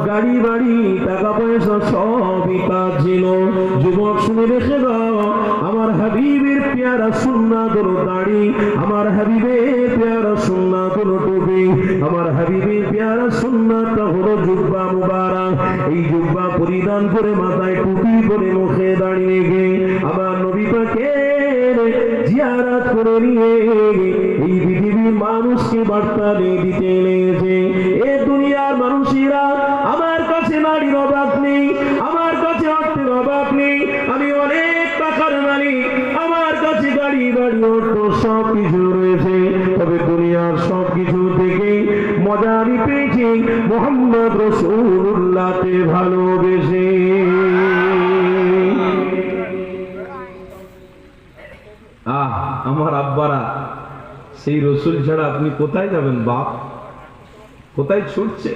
গাড়ি বাড়ি টাকা পয়সা সবই তার ছিল। যুবক শুনে রেখে দাও, আমার হাবিবের পেয়ারা সুন্নাতুল দাড়ি, আমার হাবিবের পেয়ারা সুন্নাতুল টুপি, আমার হাবিবের পেয়ারা সুন্নাতটা হলো জুব্বা মুবারক। এই জুব্বা পরিধান করে মাথায় টুপি পরে মুখে দাঁড়িয়ে গিয়ে আমার নবী পাকের জিয়ারত করে নিয়ে এই পৃথিবীর মানুষকে বার্তা দিতে লেগেছে। এ দুনিয়ার মানুষেরা, আমার কাছে নারীর অভাব নেই, আমার কাছে অর্থের অভাব নেই, আমি অনেক টাকার মালিক, আমার কাছে গাড়ি বাড়ি অর্থ সব কিছু রয়েছে, তবে দুনিয়ার সব কিছু থেকে মজা আমি পেয়েছি মুহাম্মদ রাসূলুল্লাহকে ভালোবেসে। আমার আব্বারা, সেই রসুল ছাড়া আপনি কোথায় যাবেন বাপ, কোথায় ছুটছে?